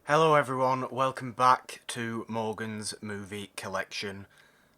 Hello everyone, welcome back to Morgan's Movie Collection.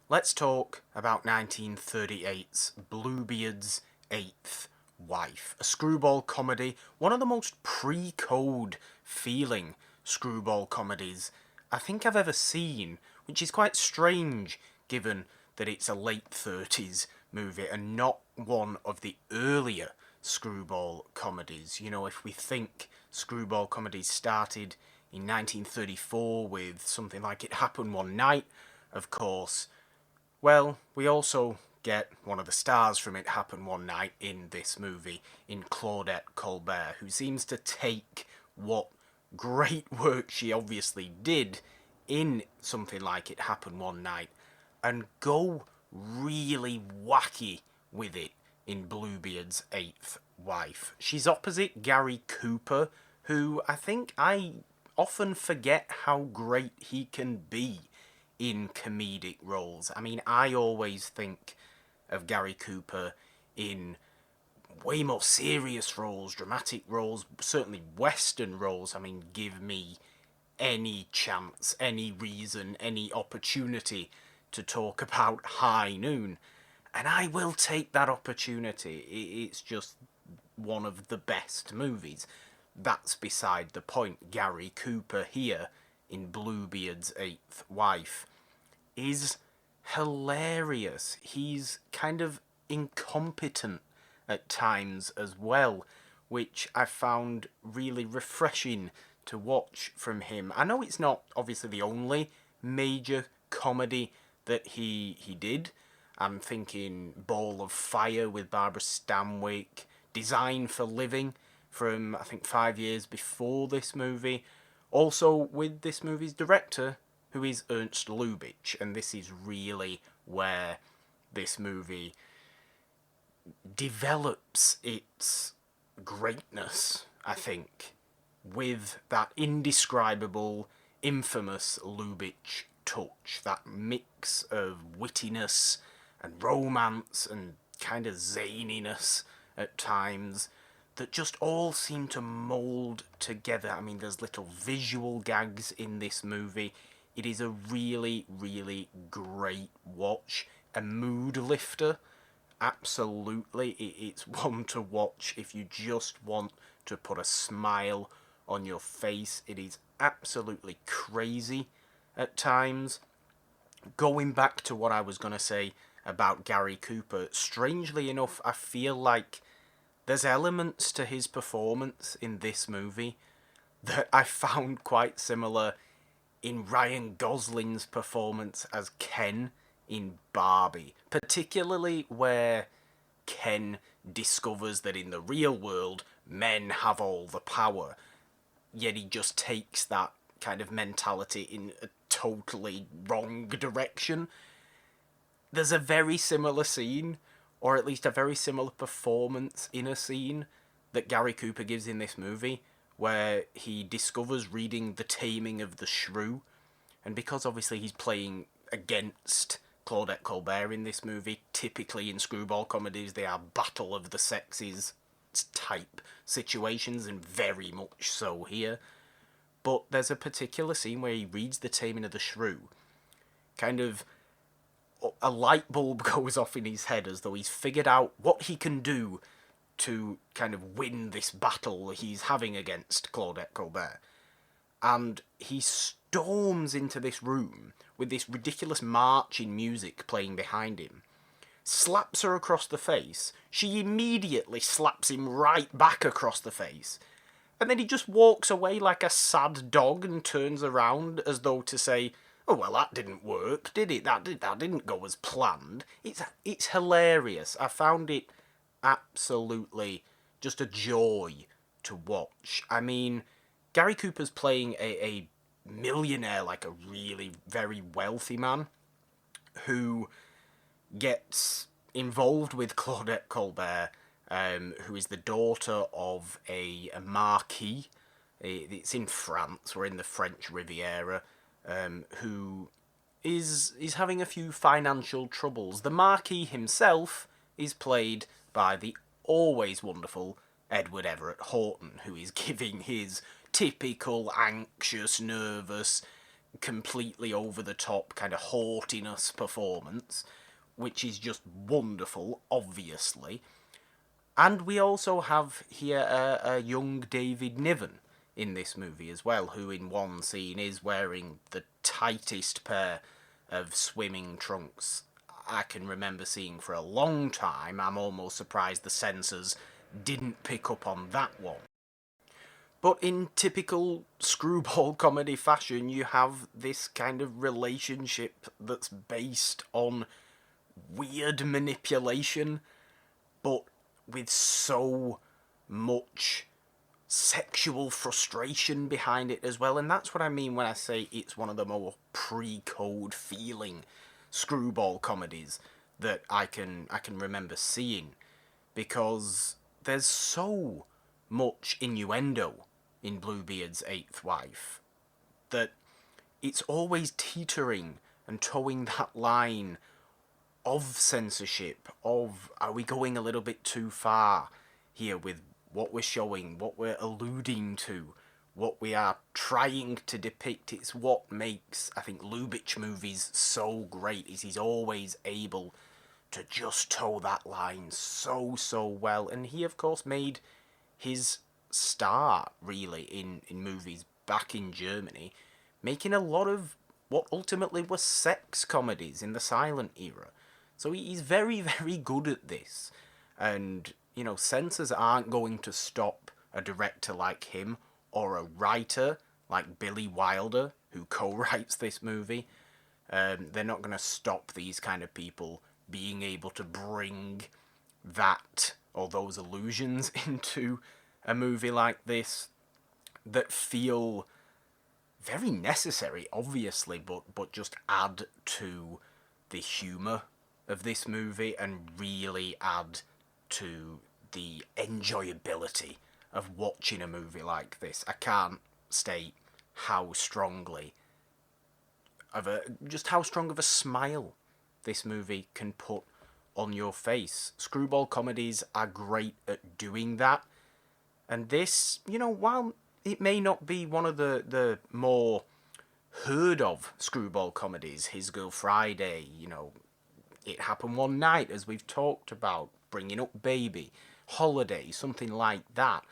Let's talk about 1938's Bluebeards' Eighth Wife, a screwball comedy, one of the most pre-code feeling screwball comedies I think I've ever seen, which is quite strange given that it's a late 30s movie and not one of the earlier screwball comedies. You know, if we think screwball comedies started in 1934 with something like It Happened One Night, of course, well, we also get one of the stars from It Happened One Night in this movie, in Claudette Colbert, who seems to take what great work she obviously did in something like It Happened One Night and go really wacky with it in Bluebeard's Eighth Wife. She's opposite Gary Cooper, who I often forget how great he can be in comedic roles. I mean, I always think of Gary Cooper in way more serious roles, dramatic roles, certainly Western roles. I mean, give me any chance, any reason, any opportunity to talk about High Noon, and I will take that opportunity. It's just one of the best movies. That's beside the point. Gary Cooper here in Bluebeard's Eighth Wife is hilarious. He's kind of incompetent at times as well, which I found really refreshing to watch from him. I know it's not obviously the only major comedy that he did. I'm thinking Ball of Fire with Barbara Stanwyck, Design for Living from I think 5 years before this movie. Also with this movie's director, who is Ernst Lubitsch, and this is really where this movie develops its greatness, I think, with that indescribable, infamous Lubitsch touch, that mix of wittiness and romance and kind of zaniness at times that just all seem to mould together. I mean, there's little visual gags in this movie. It is a really, really great watch. A mood lifter. Absolutely. It's one to watch if you just want to put a smile on your face. It is absolutely crazy at times. Going back to what I was going to say about Gary Cooper, strangely enough, I feel like there's elements to his performance in this movie that I found quite similar in Ryan Gosling's performance as Ken in Barbie, particularly where Ken discovers that in the real world men have all the power, yet he just takes that kind of mentality in a totally wrong direction. There's a very similar scene, or at least a very similar performance in a scene that Gary Cooper gives in this movie, where he discovers reading The Taming of the Shrew, and because obviously he's playing against Claudette Colbert in this movie, typically in screwball comedies they are battle of the sexes type situations, and very much so here. But there's a particular scene where he reads The Taming of the Shrew, kind of a light bulb goes off in his head as though he's figured out what he can do to kind of win this battle he's having against Claudette Colbert. And he storms into this room with this ridiculous marching music playing behind him, slaps her across the face, she immediately slaps him right back across the face, and then he just walks away like a sad dog and turns around as though to say, oh, well, that didn't work, did it? That didn't go as planned. It's hilarious. I found it absolutely just a joy to watch. I mean, Gary Cooper's playing a millionaire, like a really very wealthy man, who gets involved with Claudette Colbert, who is the daughter of a marquis. It's in France, or in the French Riviera, who is having a few financial troubles. The Marquis himself is played by the always wonderful Edward Everett Horton, who is giving his typical anxious, nervous, completely over-the-top kind of haughtiness performance, which is just wonderful, obviously. And we also have here a young David Niven in this movie as well, who in one scene is wearing the tightest pair of swimming trunks I can remember seeing for a long time. I'm almost surprised the censors didn't pick up on that one. But in typical screwball comedy fashion, you have this kind of relationship that's based on weird manipulation, but with so much sexual frustration behind it as well. And that's what I mean when I say it's one of the more pre-code feeling screwball comedies that I can remember seeing, because there's so much innuendo in Bluebeard's Eighth Wife that it's always teetering and towing that line of censorship, of are we going a little bit too far here with what we're showing, what we're alluding to, what we are trying to depict. It's what makes, I think, Lubitsch movies so great, is he's always able to just toe that line so well. And he, of course, made his start, really, in movies back in Germany, making a lot of what ultimately were sex comedies in the silent era. So he's very, very good at this. And, you know, censors aren't going to stop a director like him, or a writer like Billy Wilder, who co-writes this movie. They're not going to stop these kind of people being able to bring that, or those illusions, into a movie like this, that feel very necessary, obviously, but just add to the humour of this movie and really add to the enjoyability of watching a movie like this. I can't state how strongly how strong of a smile this movie can put on your face. Screwball comedies are great at doing that, and this, you know, while it may not be one of the more heard of screwball comedies, His Girl Friday, you know, It Happened One Night, as we've talked about, Bringing Up Baby, Holiday, something like that,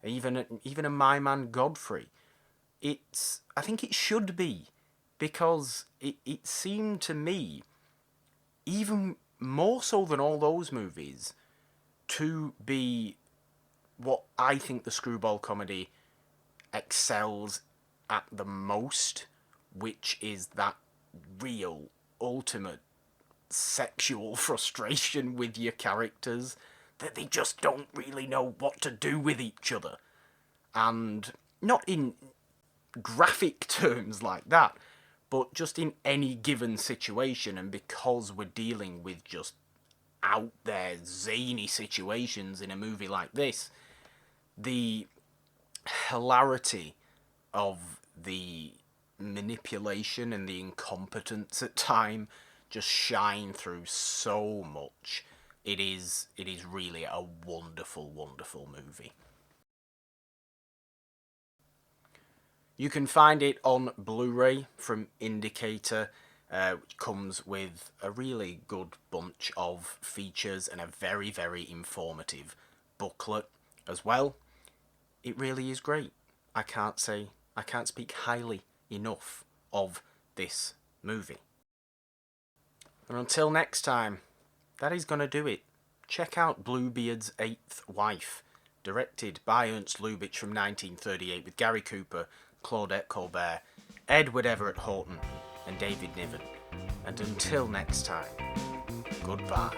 even a My Man Godfrey, I think it should be, because it seemed to me, even more so than all those movies, to be what I think the screwball comedy excels at the most, which is that real, ultimate sexual frustration with your characters, that they just don't really know what to do with each other. And not in graphic terms like that, but just in any given situation. And because we're dealing with just out there zany situations in a movie like this, the hilarity of the manipulation and the incompetence at time just shine through so much. It is really a wonderful, wonderful movie. You can find it on Blu-ray from Indicator, which comes with a really good bunch of features and a very, very informative booklet as well. It really is great. I can't speak highly enough of this movie. And until next time, that is going to do it. Check out Bluebeard's Eighth Wife, directed by Ernst Lubitsch from 1938, with Gary Cooper, Claudette Colbert, Edward Everett Horton, and David Niven. And until next time, goodbye.